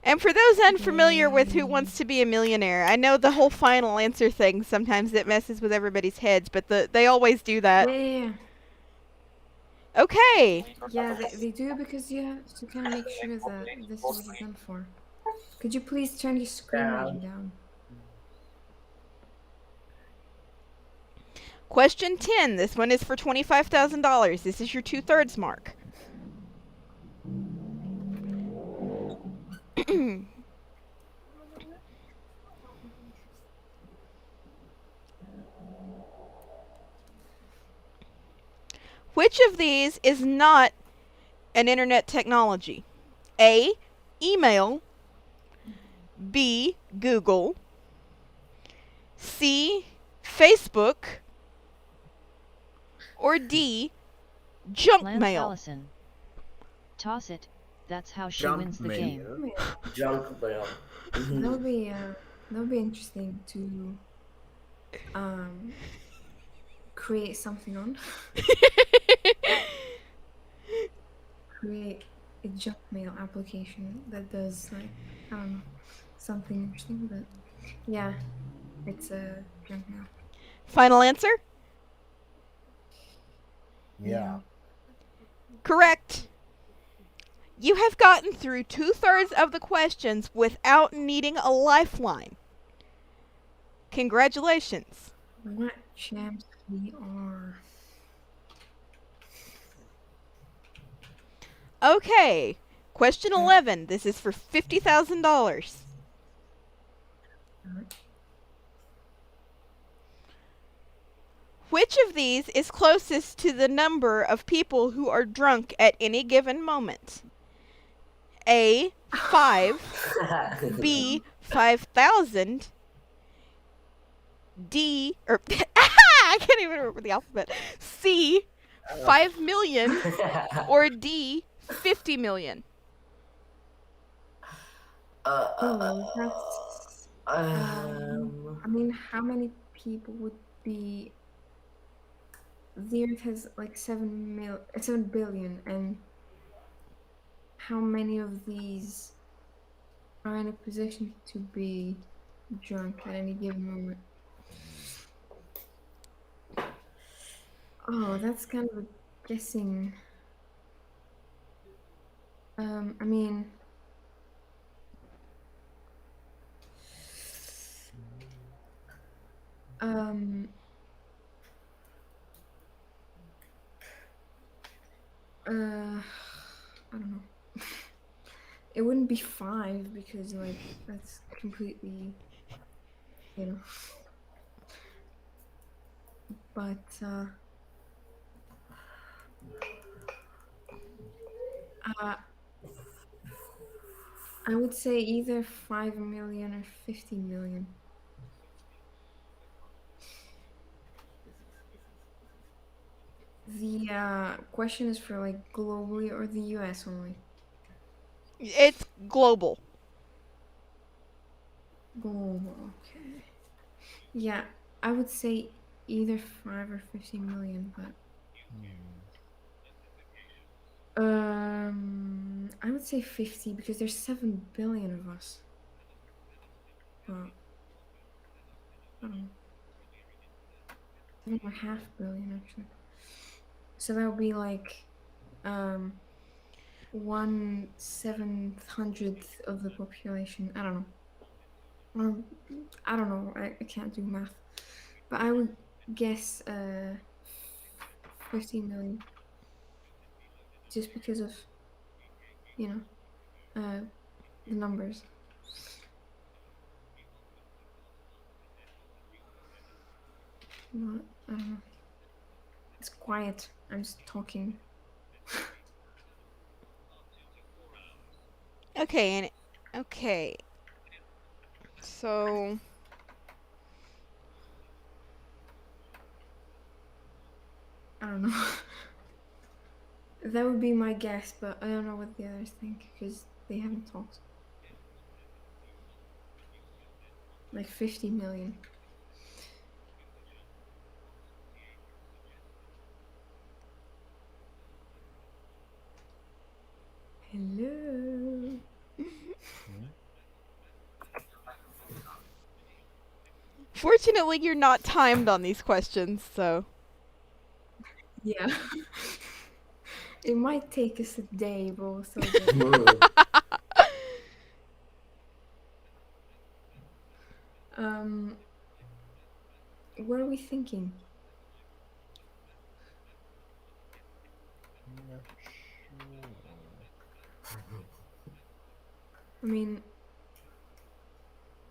And for those unfamiliar with Who Wants to Be a Millionaire, I know the whole final answer thing, sometimes it messes with everybody's heads, but they always do that. Yeah. Okay. Yeah, they do because you have to kind of make sure that this is what you're done for. Could you please turn your screen reading down? Question 10. This one is for $25,000. This is your 2/3 mark. Which of these is not an internet technology? A. Email. B. Google. C. Facebook. Or D. Junk Lance mail. Allison. Toss it. That's how she Junk wins the mail. game. Junk mail. That would be interesting to create something on. Create a junk mail application that does like I don't know something interesting, but yeah, it's a junk mail. Final answer? Yeah. Correct. You have gotten through 2/3 of the questions without needing a lifeline. Congratulations. What champs we are. Okay. Question 11. This is for $50,000. Which of these is closest to the number of people who are drunk at any given moment? A. 5. B. 5,000. D. Or I can't even remember the alphabet. C. 5 million. Or D. 50 million. Oh, that's I mean, how many people would be? The Earth has like 7 billion, and how many of these are in a position to be drunk at any given moment? Oh, that's kind of a guessing. I mean, Um. I don't know. It wouldn't be 5 because like that's completely, you know. But uh, I would say either 5 million or 50 million. The question is for like globally or the US only? It's global. Global, okay. Yeah, I would say either 5 or 50 million, but I would say 50 because there's 7 billion of us. Well, I don't know. 7.5 billion actually. So that would be like 1/700th of the population. I don't know. I don't know. I can't do math, but I would guess 15 million, just because of you know the numbers. Not, I don't know. It's quiet. I'm just talking. Okay, and okay. So I don't know. That would be my guess, but I don't know what the others think because they haven't talked. Like 50 million. Hello. fortunately, you're not timed on these questions, so Yeah. It might take us a day, but we'll still get it. What are we thinking? I mean,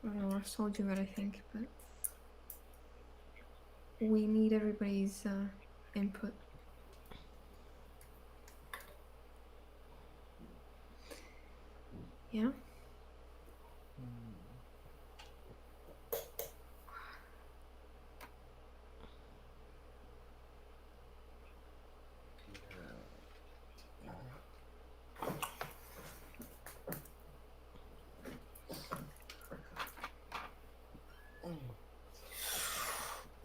I don't know, I've told you what I think, but we need everybody's input. Yeah?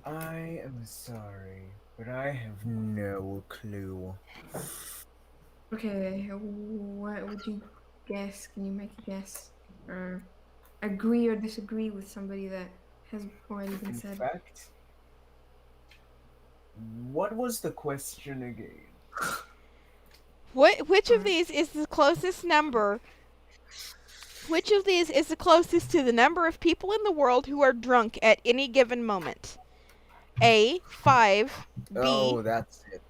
I am sorry, but I have no clue. Okay, what would you guess? Can you make a guess? Or agree or disagree with somebody that has already been In said? fact, what was the question again? which of these is the closest number? Which of these is the closest to the number of people in the world who are drunk at any given moment? A 5, B. Oh, that's it.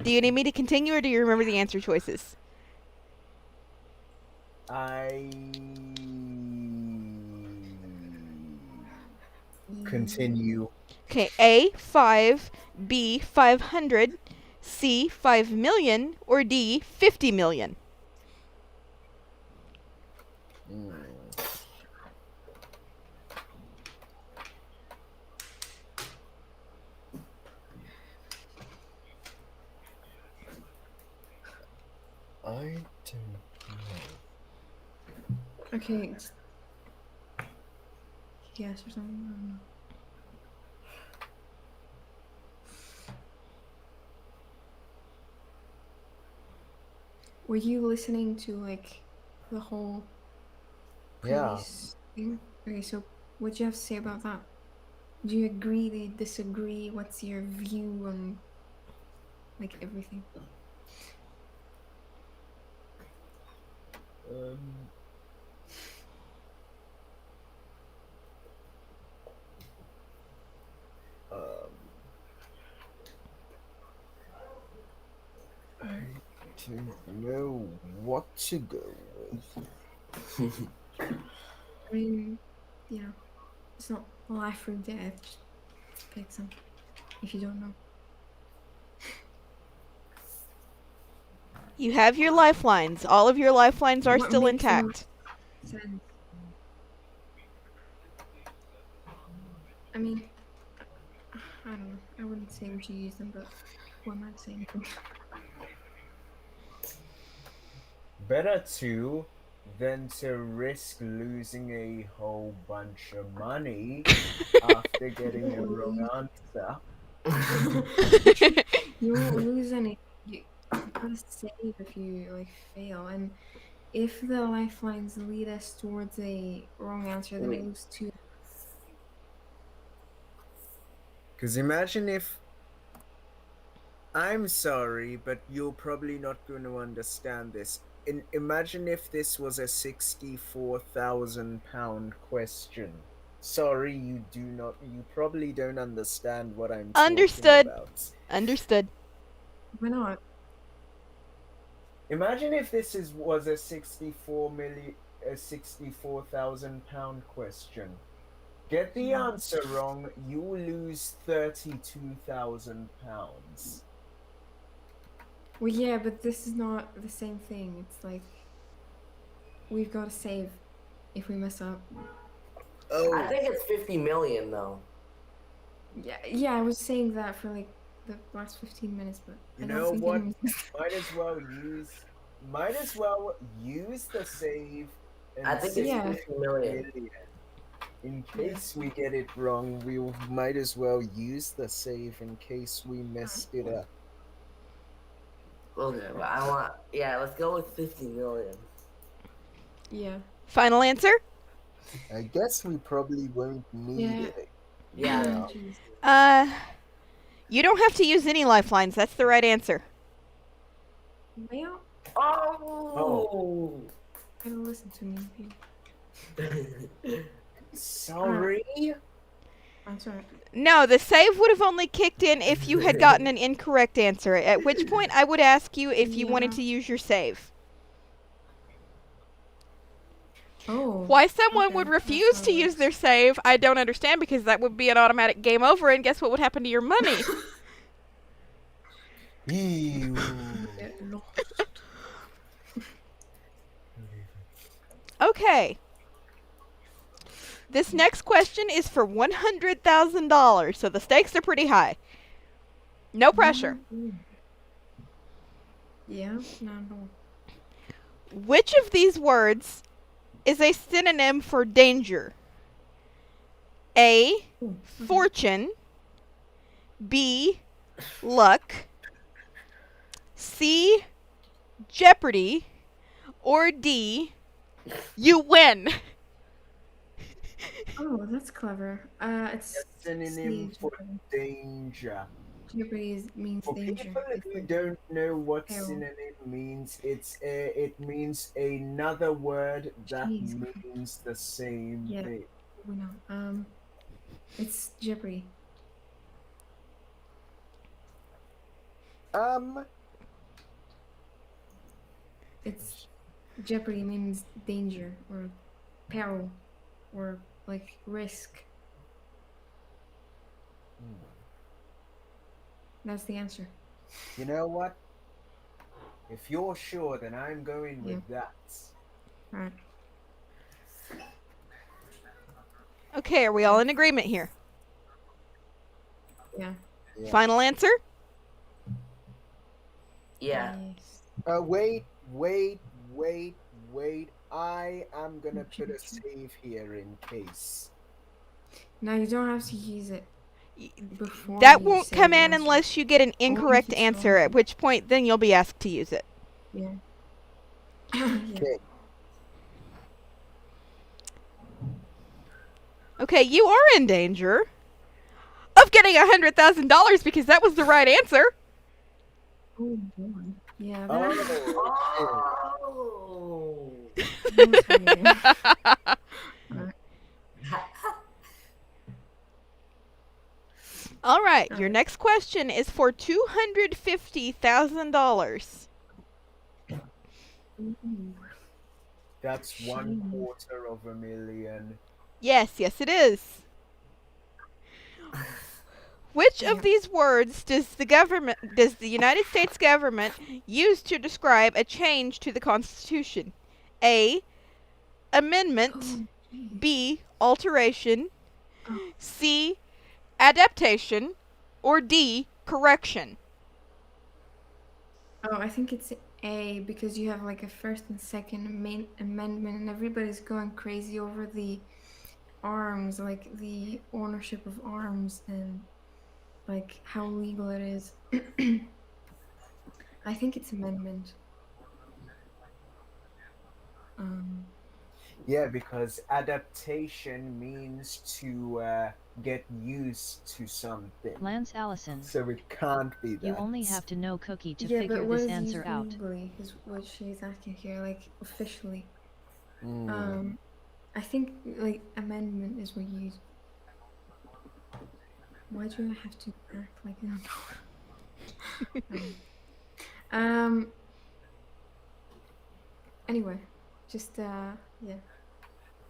Do you need me to continue, or do you remember the answer choices? I continue. Okay, A 5, B 500, C 5 million, or D 50 million. I don't know. Okay, it's yes or something. I don't know. Were you listening to like the whole Yeah. previous thing? Okay, so what do you have to say about that? Do you agree? Do you disagree? What's your view on like everything? don't know what to go with. I mean, it's not life or death. Just pick some if you don't know. You have your lifelines. All of your lifelines are What still makes the intact. most sense? I mean, I don't know. I wouldn't say we should use them, but what am I saying? Better to than to risk losing a whole bunch of money after getting a wrong answer. You won't lose any. You gotta save if you like fail, and if the lifelines lead us towards a wrong answer, then I lose 2. Because imagine if. I'm sorry, but you're probably not going to understand this. Imagine if this was a £64,000 question. Sorry, you probably don't understand what I'm Understood. talking about. Understood. Why not? Imagine if this was a £64,000 question. Get the answer wrong, you lose £32,000. Well, yeah, but this is not the same thing. It's like we've got to save if we mess up. Oh, I think it's 50 million though. Yeah. I was saying that for like the last 15 minutes, but you I know don't think what? anyone's- Might as well use the save and I think save it's Yeah. 50 million. In case we get it wrong, we might as well use the save in case we messed it up. Okay, but let's go with 50 million. Yeah. Final answer? I guess we probably won't need Yeah. it. Yeah. Jeez. You don't have to use any lifelines. That's the right answer. Well, Oh! gotta listen to me. Sorry. That's alright. No, the save would have only kicked in if you had gotten an incorrect answer, at which point I would ask you if you wanted Yeah. to use your save. Oh. Why someone Okay, would that's refuse how to it use works. their save, I don't understand, because that would be an automatic game over, and guess what would happen to your money? Ew. Get lost. Okay. This next question is for $100,000, so the stakes are pretty high. No pressure. Yeah, no. Which of these words is a synonym for danger? A. Fortune. B. Luck. C. Jeopardy. Or D. You win. Oh, that's clever. It's A synonym C, for Jeopardy. danger. Jeopardy means For danger. people It's who like don't know what peril. synonym means, it means another word that Jeez. means the same Yeah. thing. We know. It's Jeopardy. It's Jeopardy means danger or peril or like risk. That's the answer. You know what? If you're sure, then I'm going with that. Alright. Okay, are we all in agreement here? Yeah. Yeah. Final answer? Yeah. Yes. Wait. I am gonna put a save here in case. Now you don't have to use it before. That you won't say come the in answer. unless you get an incorrect it's answer, wrong. at which point then you'll be asked to use it. Yeah. Yeah. Okay. Okay, you are in danger of getting $100,000 because that was the right answer. Oh boy. Yeah. Oh! All right, your Alright. next question is for $250,000. Ooh, That's one shame. quarter of a million. Yes, yes, it is. Which of Yep. these words does the United States government use to describe a change to the Constitution? A. Amendment. Oh, jeez. B. Alteration. Oh. C. Adaptation. Or D. Correction. Oh, I think it's A because you have like a first and second amendment, and everybody's going crazy over the arms, like the ownership of arms and like how legal it is. I think it's amendment. Um, Yeah, because adaptation means to get used to something. Lance Allison, So it can't be that. you only have to know Cookie to yeah, figure but what this is answer used out. legally is what she's asking here, like officially. Mm. I think like amendment is what you use. Why do I have to act like I don't know? Anyway, just yeah.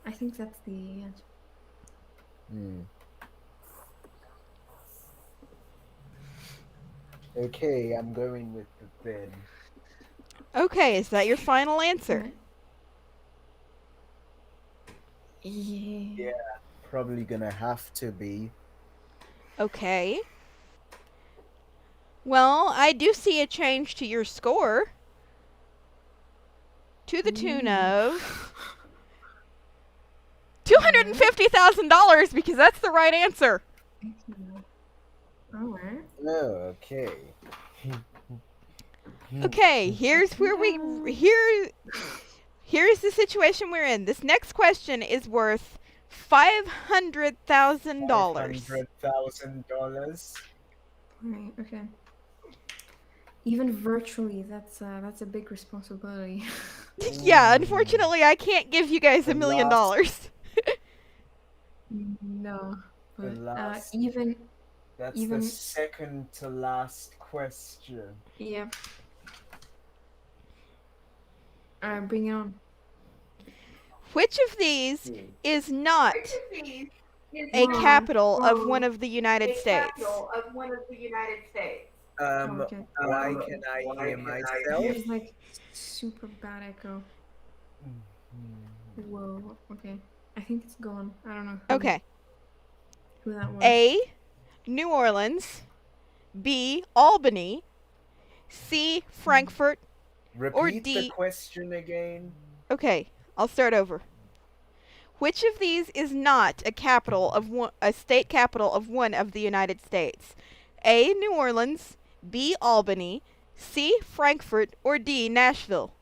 I think that's the answer. Mm. Okay, I'm going with the bin. Okay, is that your final answer? Alright. Yeah. Yeah, probably gonna have to be. Okay. Well, I do see a change to your score. To the tune of $250,000 because that's the right answer. Alright. Oh, okay. Okay, here's the situation we're in. This next question is worth $500,000. $500,000. Alright, okay. Even virtually, that's a big responsibility. Yeah, unfortunately, I can't give you guys The $1 million. last- No, The but last. even That's even the second to last question. yeah. Bring it on. Which of these is not a Whoa. capital of one of the United States? Oh, okay. Why can I hear myself? There's like super bad echo. Whoa. Okay. I think it's gone. I don't know Okay. who that was. A. New Orleans. B. Albany. C. Frankfurt. Or Repeat D. the question again. Okay, I'll start over. Which of these is not a state capital of one of the United States? A. New Orleans. B. Albany. C. Frankfurt. Or D. Nashville.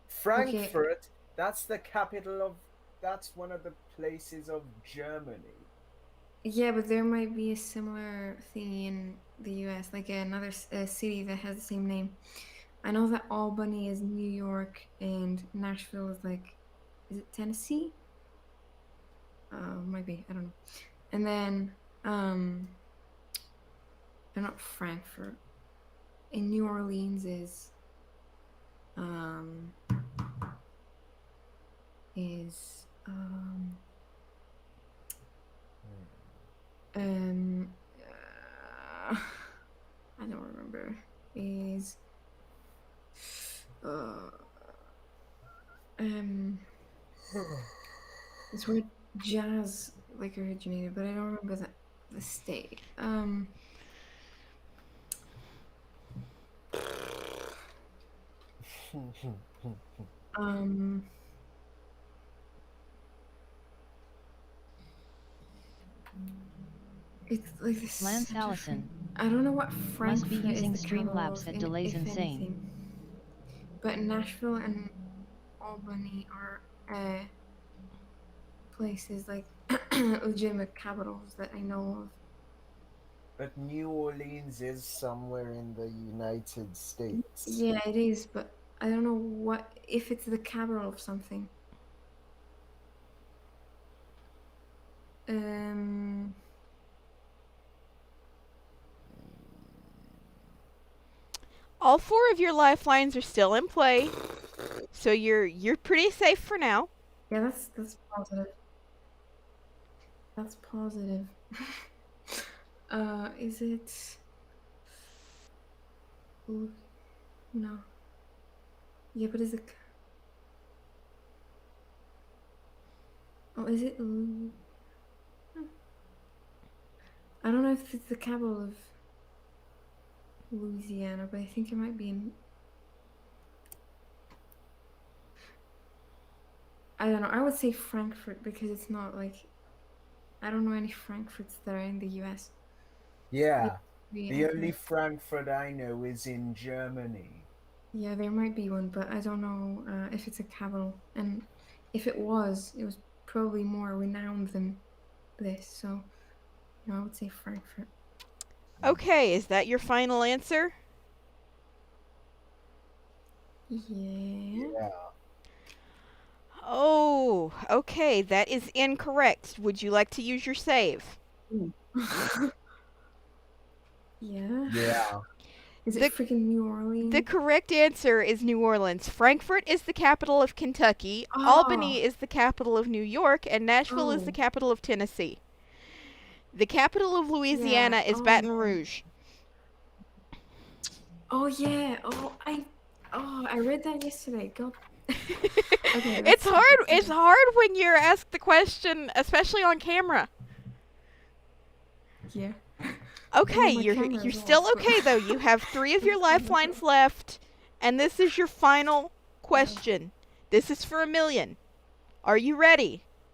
Frankfurt, that's the capital of. That's one of the places of Germany. Yeah, but there might be a similar thing in the U.S., like another city that has the same name. I know that Albany is New York and Nashville is like, is it Tennessee? Might be. I don't know. And then, they're not Frankfurt. And New Orleans is, is, I don't remember. Is it's where jazz like originated, but I don't remember the state. It's like this. Lance Allison, I don't know what must Frankfurt be using is the capital Streamlabs of, at delays if insane. anything. But Nashville and Albany are places like legitimate capitals that I know of. But New Orleans is somewhere in the United States. Yeah, it is, but I don't know what if it's the capital of something. All 4 of your lifelines are still in play, so you're pretty safe for now. Yeah, that's positive. That's positive. Is it? Ooh, no. Yeah, but is it? Oh, is it? I don't know if it's the capital of Louisiana, but I think it might be in. I don't know. I would say Frankfurt because it's not like I don't know any Frankfurts that are in the U.S. Yeah. Maybe The I only could- Frankfurt I know is in Germany. Yeah, there might be one, but I don't know if it's a capital. And if it was probably more renowned than this. So, no, I would say Frankfurt. Okay, is that your final answer? Yeah. Yeah. Oh, okay, that is incorrect. Would you like to use your save? Yeah. Yeah. Is The- it freaking New Orleans? The correct answer is New Orleans. Frankfurt is the capital of Kentucky, Oh. Albany is the capital of New York, and Nashville is the Oh. capital of Tennessee. The capital of Louisiana Yeah. is Oh, Baton no. Rouge. Oh yeah. I read that yesterday. God. Okay, It's that's hard. stupid. It's hard when you're asked the question, especially on camera. Yeah. Okay, my you're camera you're is still off. okay though. You have 3 of your lifelines left, and this is your final question. This is for $1 million. Are you ready?